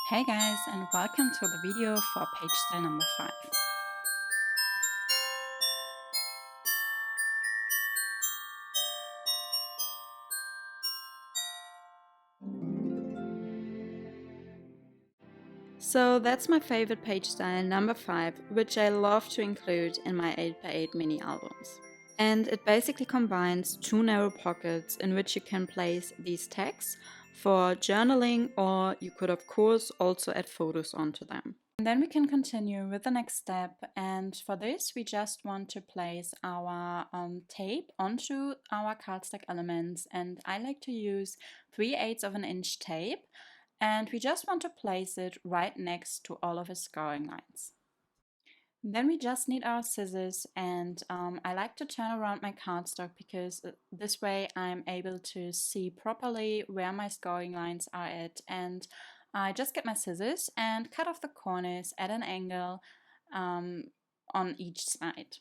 Hey guys, and welcome to the video for page style number 5. So that's my favorite page style number 5, which I love to include in my 8x8 mini albums. And it basically combines two narrow pockets in which you can place these tags for journaling, or you could of course also add photos onto them. And then we can continue with the next step, and for this we just want to place our tape onto our cardstock elements, and I like to use 3/8 of an inch tape, and we just want to place it right next to all of the scoring lines. Then we just need our scissors, and I like to turn around my cardstock because this way I'm able to see properly where my scoring lines are at, and I just get my scissors and cut off the corners at an angle on each side.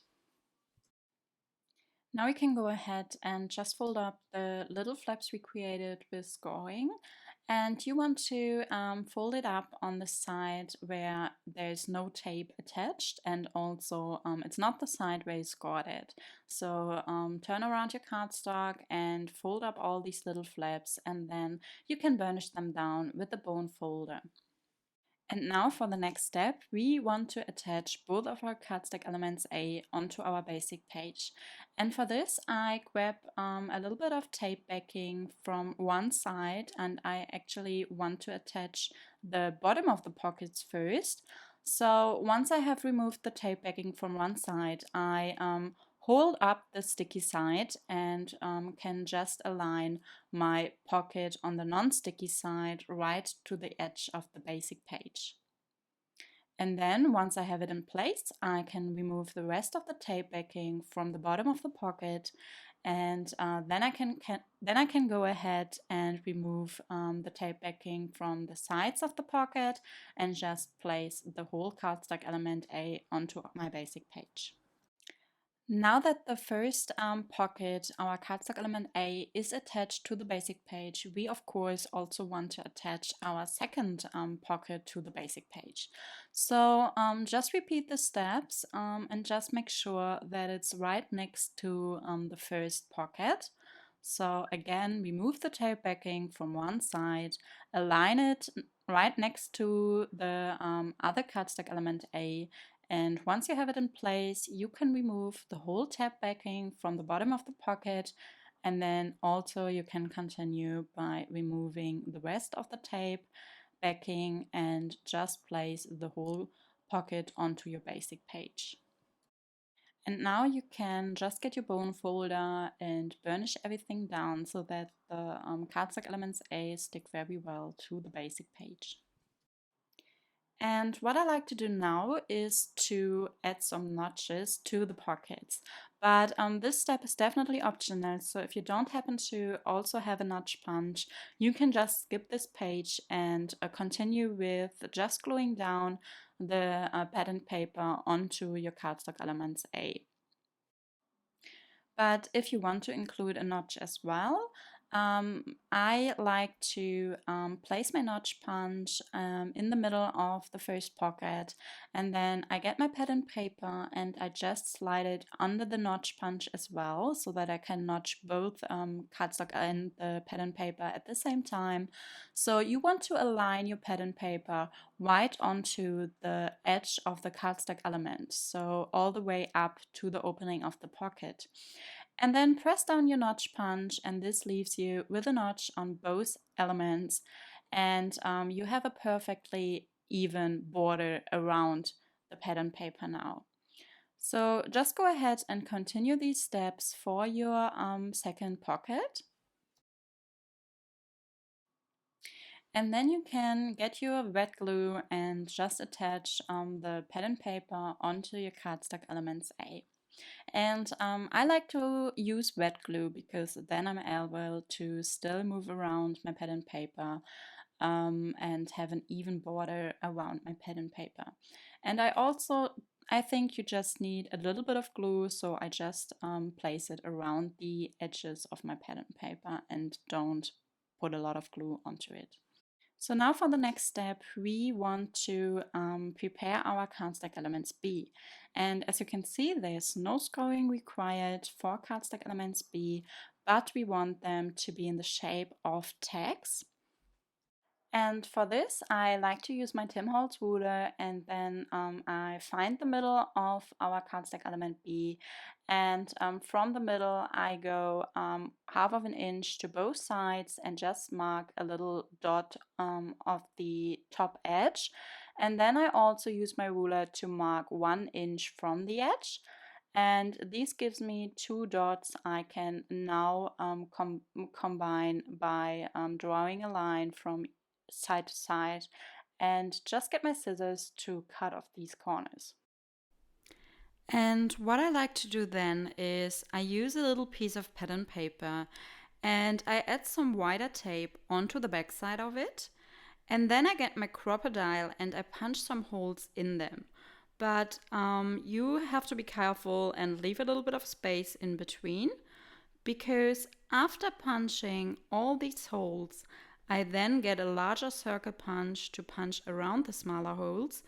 Now we can go ahead and just fold up the little flaps we created with scoring, and you want to fold it up on the side where there's no tape attached, and also it's not the side where you scored it. So turn around your cardstock and fold up all these little flaps, and then you can burnish them down with the bone folder. And now for the next step, we want to attach both of our cardstock elements A onto our basic page. And for this, I grab a little bit of tape backing from one side, and I actually want to attach the bottom of the pockets first. So once I have removed the tape backing from one side, I hold up the sticky side and can just align my pocket on the non-sticky side right to the edge of the basic page. And then once I have it in place, I can remove the rest of the tape backing from the bottom of the pocket, and then I can go ahead and remove the tape backing from the sides of the pocket and just place the whole cardstock element A onto my basic page. Now that the first pocket, our cardstock element A, is attached to the basic page, we of course also want to attach our second pocket to the basic page. So just repeat the steps and just make sure that it's right next to the first pocket. So again, remove the tape backing from one side, align it right next to the other cardstock element A, and once you have it in place, you can remove the whole tab backing from the bottom of the pocket, and then also you can continue by removing the rest of the tape backing and just place the whole pocket onto your basic page. And now you can just get your bone folder and burnish everything down so that the cardstock elements A stick very well to the basic page. And what I like to do now is to add some notches to the pockets. But this step is definitely optional, so if you don't happen to also have a notch punch, you can just skip this page and continue with just gluing down the pattern paper onto your cardstock elements A. But if you want to include a notch as well, I like to place my notch punch in the middle of the first pocket, and then I get my pattern paper and I just slide it under the notch punch as well, so that I can notch both cardstock and the pattern paper at the same time. So you want to align your pattern paper right onto the edge of the cardstock element, so all the way up to the opening of the pocket. And then press down your notch punch, and this leaves you with a notch on both elements, and you have a perfectly even border around the pattern paper now. So just go ahead and continue these steps for your second pocket. And then you can get your wet glue and just attach the pattern paper onto your cardstock elements A. And I like to use wet glue because then I'm able to still move around my pattern paper and have an even border around my pattern paper. And I think you just need a little bit of glue, so I just place it around the edges of my pattern paper and don't put a lot of glue onto it. So now for the next step, we want to prepare our cardstock elements B. And as you can see, there's no scoring required for cardstock elements B, but we want them to be in the shape of tags. And for this, I like to use my Tim Holtz ruler, and then I find the middle of our cardstock element B, and from the middle I go half of an inch to both sides and just mark a little dot of the top edge. And then I also use my ruler to mark 1 inch from the edge. And this gives me 2 dots I can now combine by drawing a line from side to side and just get my scissors to cut off these corners. And what I like to do then is I use a little piece of pattern paper and I add some wider tape onto the back side of it. And then I get my crocodile and I punch some holes in them. But you have to be careful and leave a little bit of space in between, because after punching all these holes, I then get a larger circle punch to punch around the smaller holes,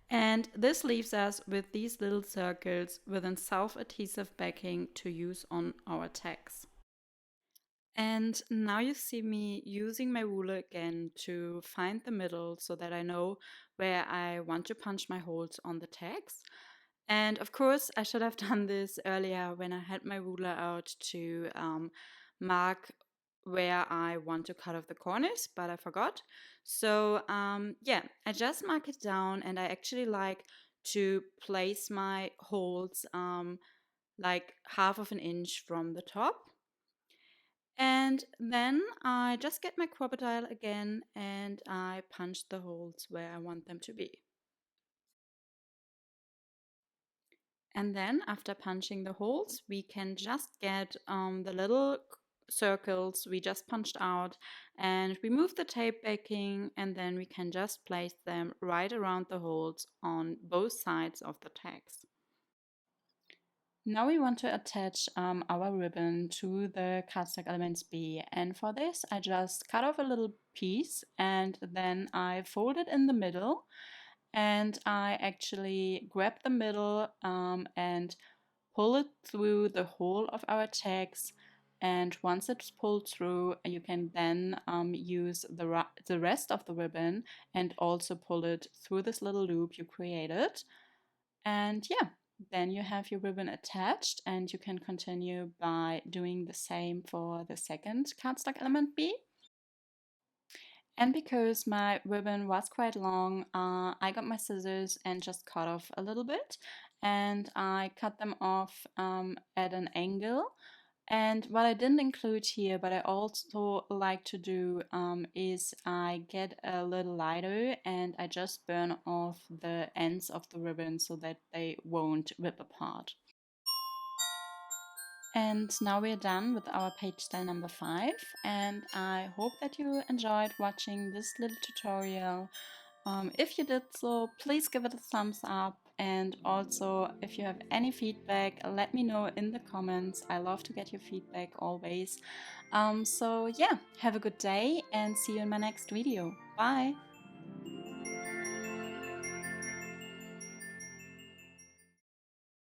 and this leaves us with these little circles with a self-adhesive backing to use on our tags. And now you see me using my ruler again to find the middle so that I know where I want to punch my holes on the tags. And of course, I should have done this earlier when I had my ruler out to mark where I want to cut off the corners, but I forgot. So yeah, I just mark it down, and I actually like to place my holes like half of an inch from the top. And then I just get my crocodile again and I punch the holes where I want them to be. And then after punching the holes, we can just get the little circles we just punched out and remove the tape backing, and then we can just place them right around the holes on both sides of the tags. Now we want to attach our ribbon to the cardstock elements B, and for this I just cut off a little piece and then I fold it in the middle, and I actually grab the middle and pull it through the whole of our tags. And once it's pulled through, you can then use the rest of the ribbon and also pull it through this little loop you created. And yeah, then you have your ribbon attached, and you can continue by doing the same for the second cardstock element B. And because my ribbon was quite long, I got my scissors and just cut off a little bit, and I cut them off at an angle. And what I didn't include here, but I also like to do, is I get a little lighter and I just burn off the ends of the ribbon so that they won't rip apart. And now we're done with our page style number 5, and I hope that you enjoyed watching this little tutorial. If you did so, please give it a thumbs up, and also if you have any feedback, let me know in the comments. I love to get your feedback always. So yeah, have a good day and see you in my next video. Bye!